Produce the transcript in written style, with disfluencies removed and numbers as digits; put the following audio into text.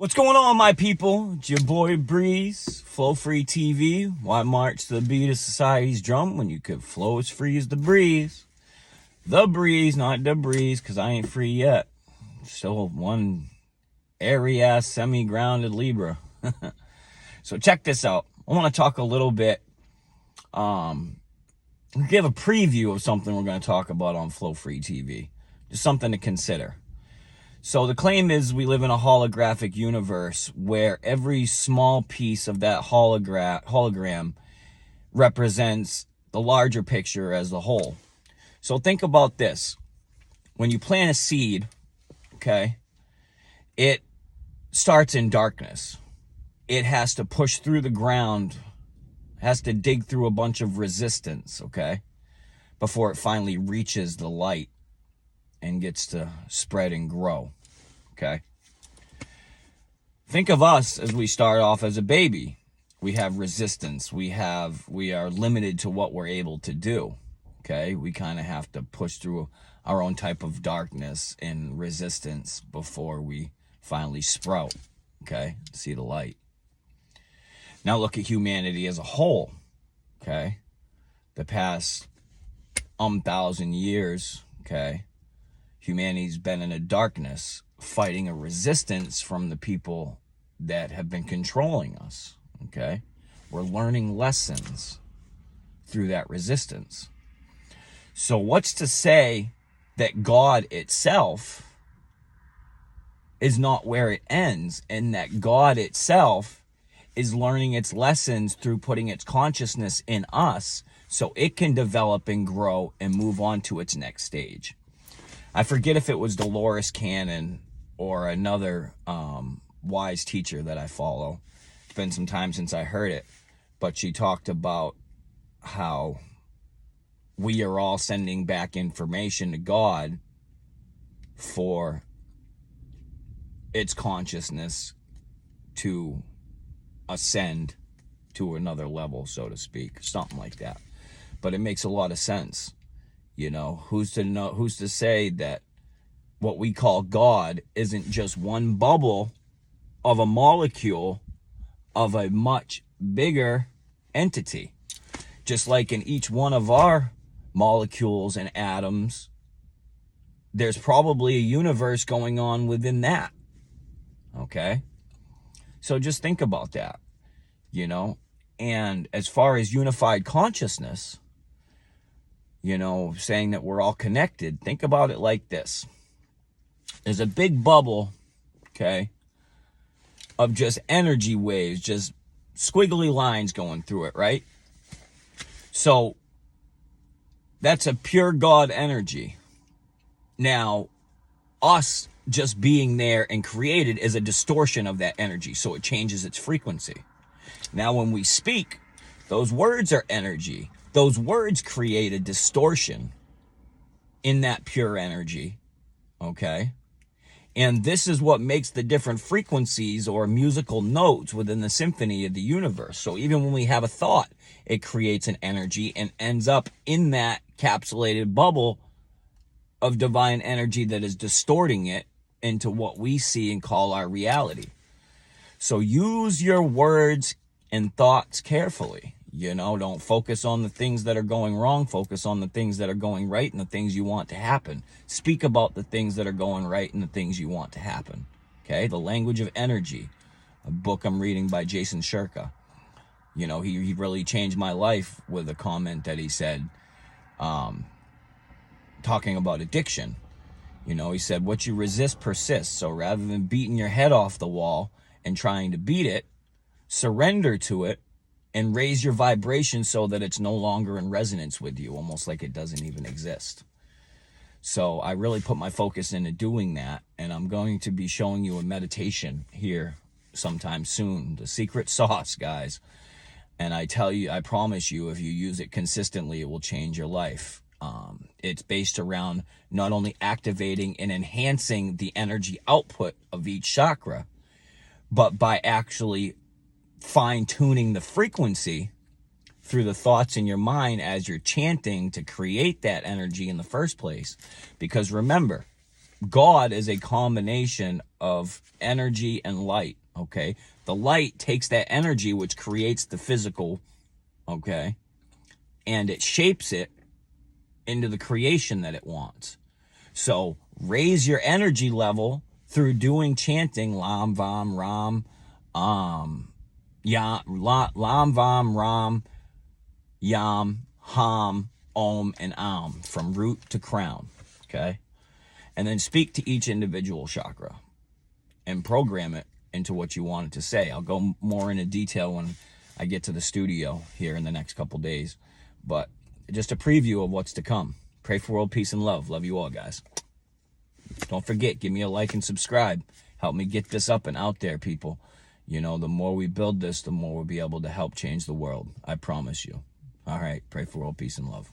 What's going on, my people? It's your boy Breeze, Flow Free TV. Why march to the beat of society's drum when you could flow as free as the breeze? The breeze, not the breeze, because I ain't free yet. Still one airy-ass, semi-grounded Libra. So check this out. I want to talk a little bit, give a preview of something we're going to talk about on Flow Free TV. Just something to consider. So the claim is we live in a holographic universe where every small piece of that hologram represents the larger picture as a whole. So think about this. When you plant a seed, okay, it starts in darkness. It has to push through the ground, has to dig through a bunch of resistance, okay, before it finally reaches the light and gets to spread and grow, okay? Think of us as we start off as a baby. We have resistance. We are limited to what we're able to do, okay? We kind of have to push through our own type of darkness and resistance before we finally sprout, okay? See the light. Now look at humanity as a whole, okay? The past 1,000 years, okay? Humanity's been in a darkness, fighting a resistance from the people that have been controlling us, okay? We're learning lessons through that resistance. So what's to say that God itself is not where it ends, and that God itself is learning its lessons through putting its consciousness in us so it can develop and grow and move on to its next stage? I forget if it was Dolores Cannon or another wise teacher that I follow. It's been some time since I heard it, but she talked about how we are all sending back information to God for its consciousness to ascend to another level, so to speak, something like that. But it makes a lot of sense. You know, who's to say that what we call God isn't just one bubble of a molecule of a much bigger entity? Just like in each one of our molecules and atoms, there's probably a universe going on within that. Okay? So just think about that, you know? And as far as unified consciousness, you know, saying that we're all connected, think about it like this. There's a big bubble, okay, of just energy waves, just squiggly lines going through it, right? So that's a pure God energy. Now, us just being there and created is a distortion of that energy, so it changes its frequency. Now, when we speak, those words are energy. Those words create a distortion in that pure energy, okay? And this is what makes the different frequencies or musical notes within the symphony of the universe. So even when we have a thought, it creates an energy and ends up in that capsulated bubble of divine energy that is distorting it into what we see and call our reality. So use your words and thoughts carefully. You know, don't focus on the things that are going wrong. Focus on the things that are going right and the things you want to happen. Speak about the things that are going right and the things you want to happen. Okay? The Language of Energy, a book I'm reading by Jason Shirka. You know, he really changed my life with a comment that he said, talking about addiction. You know, he said, what you resist persists. So rather than beating your head off the wall and trying to beat it, surrender to it and raise your vibration so that it's no longer in resonance with you, almost like it doesn't even exist. So I really put my focus into doing that, and I'm going to be showing you a meditation here sometime soon, the secret sauce, guys. And I tell you, I promise you, if you use it consistently, it will change your life. It's based around not only activating and enhancing the energy output of each chakra, but by actually fine-tuning the frequency through the thoughts in your mind as you're chanting to create that energy in the first place. Because remember, God is a combination of energy and light, okay? The light takes that energy, which creates the physical, okay, and it shapes it into the creation that it wants. So raise your energy level through doing chanting Lam Vam Ram, Lam Vam Ram, Yam, Ham, Om, and Am, from root to crown, okay? And then speak to each individual chakra and program it into what you want it to say. I'll go more into detail when I get to the studio here in the next couple days. But just a preview of what's to come. Pray for world peace and love. Love you all, guys. Don't forget, give me a like and subscribe. Help me get this up and out there, people. You know, the more we build this, the more we'll be able to help change the world. I promise you. All right. Pray for world peace and love.